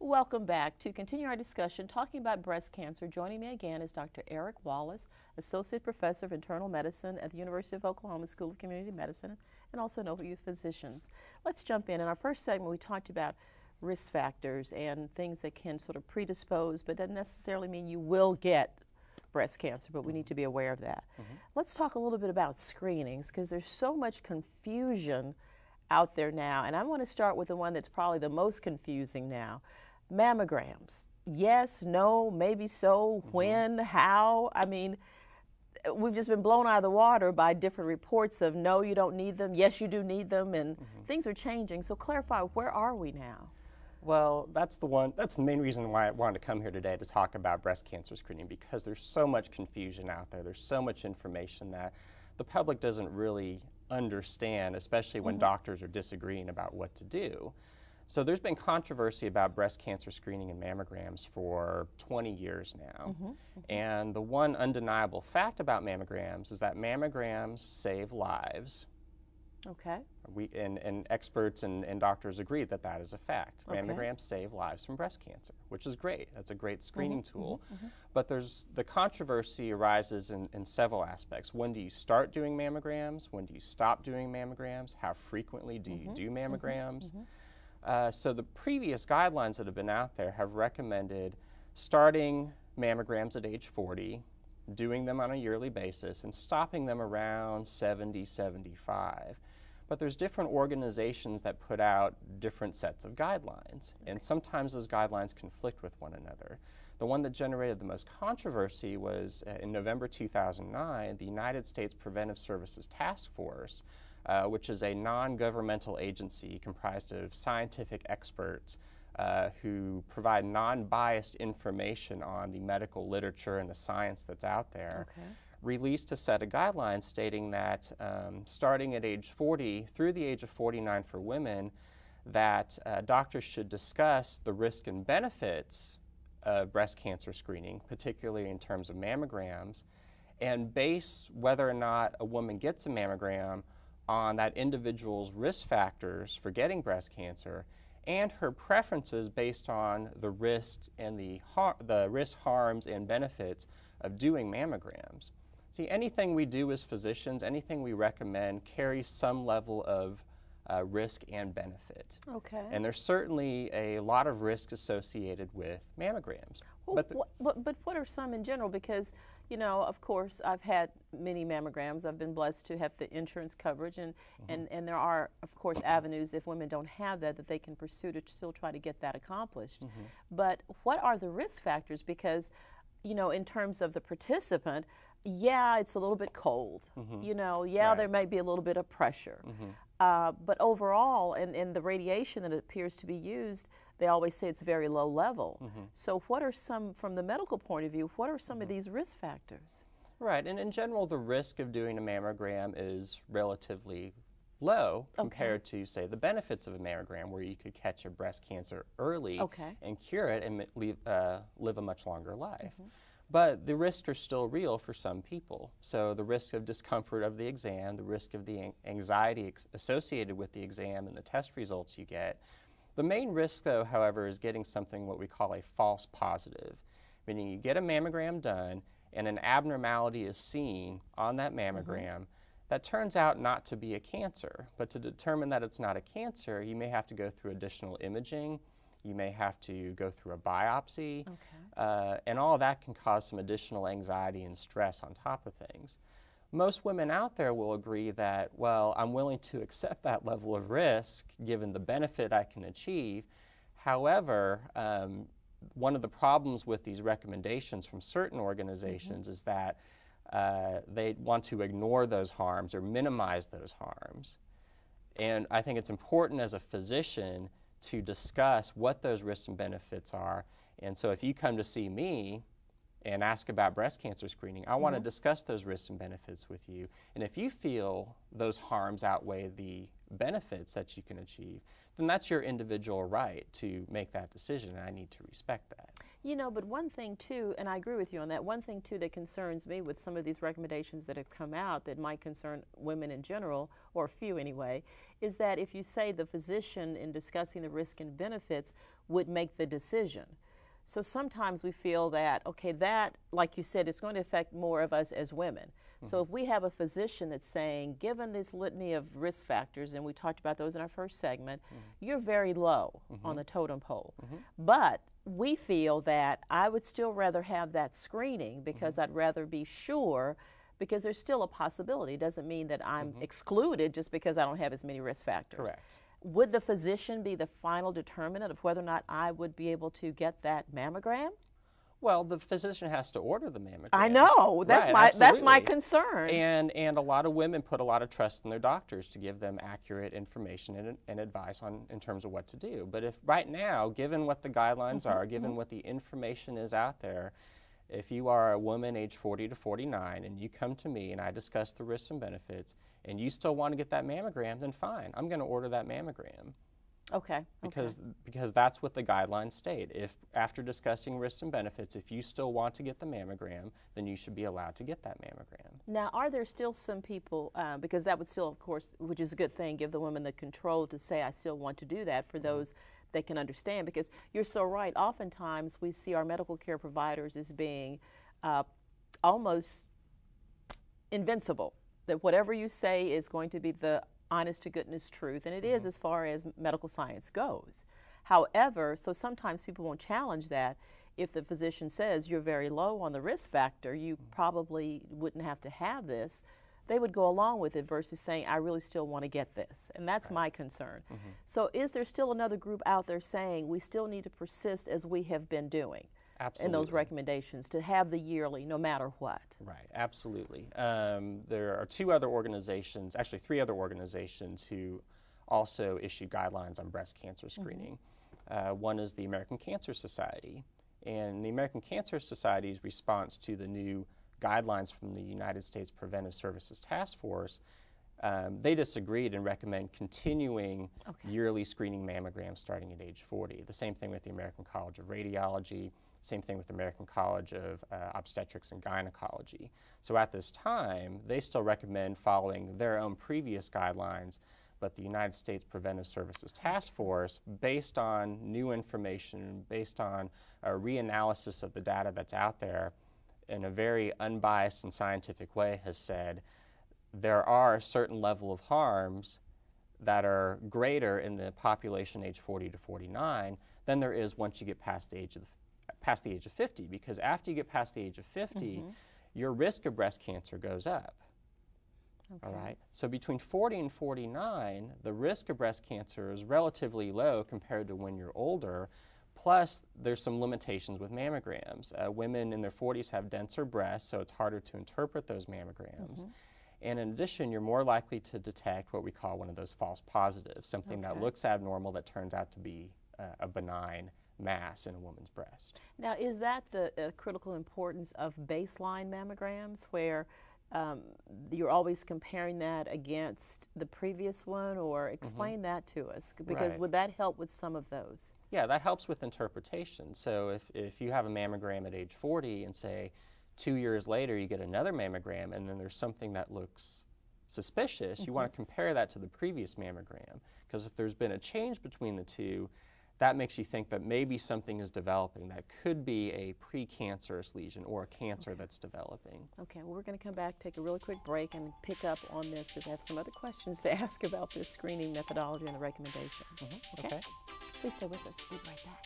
Welcome back. To continue our discussion talking about breast cancer, joining me again is Dr. Eric Wallace, Associate Professor of Internal Medicine at the University of Oklahoma School of Community Medicine, and also know you physicians. Let's jump in. In our first segment, we talked about risk factors and things that can sort of predispose, but doesn't necessarily mean you will get breast cancer, but we need to be aware of that. Let's talk a little bit about screenings, because there's so much confusion out there now, and I want to start with the one that's probably the most confusing now. Mammograms. Yes, no, maybe so, when, how? I mean, we've just been blown out of the water by different reports of no, you don't need them, yes, you do need them, and things are changing. So clarify, where are we now? Well, that's the main reason why I wanted to come here today to talk about breast cancer screening, because there's so much confusion out there. There's so much information that the public doesn't really understand, especially when doctors are disagreeing about what to do. So there's been controversy about breast cancer screening and mammograms for 20 years now. And the one undeniable fact about mammograms is that mammograms save lives. Okay. And experts and doctors agree that that is a fact. Okay. Mammograms save lives from breast cancer, which is great. That's a great screening tool. But the controversy arises in several aspects. When do you start doing mammograms? When do you stop doing mammograms? How frequently do you do mammograms? So the previous guidelines that have been out there have recommended starting mammograms at age 40, doing them on a yearly basis, and stopping them around 70, 75. But there's different organizations that put out different sets of guidelines, and sometimes those guidelines conflict with one another. The one that generated the most controversy was in November 2009, the United States Preventive Services Task Force, which is a non-governmental agency comprised of scientific experts who provide non-biased information on the medical literature and the science that's out there, released a set of guidelines stating that starting at age 40 through the age of 49 for women, that doctors should discuss the risk and benefits of breast cancer screening, particularly in terms of mammograms, and base whether or not a woman gets a mammogram on that individual's risk factors for getting breast cancer and her preferences based on the risk and the risk, harms, and benefits of doing mammograms. See, anything we do as physicians, anything we recommend carries some level of risk and benefit. Okay. And there's certainly a lot of risk associated with mammograms. Well, but what are some in general? Because, you know, of course, I've had many mammograms. I've been blessed to have the insurance coverage, and there are, of course, avenues if women don't have that they can pursue to still try to get that accomplished. But what are the risk factors? Because, you know, in terms of the participant, yeah, it's a little bit cold. You know, yeah, there may be a little bit of pressure. But overall, and the radiation that appears to be used, they always say it's very low level. So what are some, from the medical point of view, what are some of these risk factors? Right, and in general, the risk of doing a mammogram is relatively low compared to, say, the benefits of a mammogram, where you could catch a breast cancer early and cure it and live a much longer life. But the risks are still real for some people. So the risk of discomfort of the exam, the risk of the anxiety associated with the exam and the test results you get. The main risk, though, however, is getting something what we call a false positive, meaning you get a mammogram done and an abnormality is seen on that mammogram that turns out not to be a cancer. But to determine that it's not a cancer, you may have to go through additional imaging. You may have to go through a biopsy, and all of that can cause some additional anxiety and stress on top of things. Most women out there will agree that, well, I'm willing to accept that level of risk given the benefit I can achieve. However, one of the problems with these recommendations from certain organizations is that they want to ignore those harms or minimize those harms. And I think it's important as a physician to discuss what those risks and benefits are. And so if you come to see me and ask about breast cancer screening, I want to discuss those risks and benefits with you. And if you feel those harms outweigh the benefits that you can achieve, then that's your individual right to make that decision, and I need to respect that. You know, but one thing too, and I agree with you on that, one thing too that concerns me with some of these recommendations that have come out that might concern women in general, or a few anyway, is that if you say the physician in discussing the risk and benefits would make the decision. So sometimes we feel that, okay, that, like you said, it's going to affect more of us as women. So if we have a physician that's saying, given this litany of risk factors, and we talked about those in our first segment, you're very low on the totem pole. But we feel that I would still rather have that screening because I'd rather be sure, because there's still a possibility. It doesn't mean that I'm excluded just because I don't have as many risk factors. Correct. Would the physician be the final determinant of whether or not I would be able to get that mammogram? Well, the physician has to order the mammogram. I know. That's right, that's my concern. And a lot of women put a lot of trust in their doctors to give them accurate information and advice in terms of what to do. But if right now, given what the guidelines are, given what the information is out there, if you are a woman age 40 to 49 and you come to me and I discuss the risks and benefits and you still want to get that mammogram, then fine, I'm going to order that mammogram. Okay. Because that's what the guidelines state. If after discussing risks and benefits, if you still want to get the mammogram, then you should be allowed to get that mammogram. Now, are there still some people, because that would still, of course, which is a good thing, give the women the control to say, I still want to do that, for those that can understand, because you're so right. Oftentimes we see our medical care providers as being almost invincible, that whatever you say is going to be the honest to goodness truth, and it is as far as medical science goes. However, so sometimes people won't challenge that. If the physician says you're very low on the risk factor, you probably wouldn't have to have this, they would go along with it versus saying, I really still want to get this. And that's my concern. So is there still another group out there saying we still need to persist as we have been doing? Absolutely. In those recommendations to have the yearly no matter what? Right, absolutely. There are two other organizations, actually three other organizations, who also issue guidelines on breast cancer screening. One is the American Cancer Society, and the American Cancer Society's response to the new guidelines from the United States Preventive Services Task Force, they disagreed and recommend continuing yearly screening mammograms starting at age 40. The same thing with the American College of Radiology, same thing with the American College of Obstetrics and Gynecology. So at this time, they still recommend following their own previous guidelines, but the United States Preventive Services Task Force, based on new information, based on a reanalysis of the data that's out there, in a very unbiased and scientific way, has said there are a certain level of harms that are greater in the population age 40 to 49 than there is once you get past the age of 50, because after you get past the age of 50, your risk of breast cancer goes up. All right. So between 40 and 49, the risk of breast cancer is relatively low compared to when you're older. Plus, there's some limitations with mammograms. Women in their 40s have denser breasts, so it's harder to interpret those mammograms. And in addition, you're more likely to detect what we call one of those false positives, something that looks abnormal that turns out to be a benign mass in a woman's breast. Now, is that the critical importance of baseline mammograms, where you're always comparing that against the previous one, or explain that to us, because would that help with some of those? Yeah, that helps with interpretation. So if you have a mammogram at age 40 and say 2 years later you get another mammogram and then there's something that looks suspicious, you want to compare that to the previous mammogram, because if there's been a change between the two, that makes you think that maybe something is developing that could be a precancerous lesion or a cancer that's developing. Okay, well, we're going to come back, take a really quick break, and pick up on this because I have some other questions to ask about this screening methodology and the recommendations. Okay. Please stay with us. We'll be right back.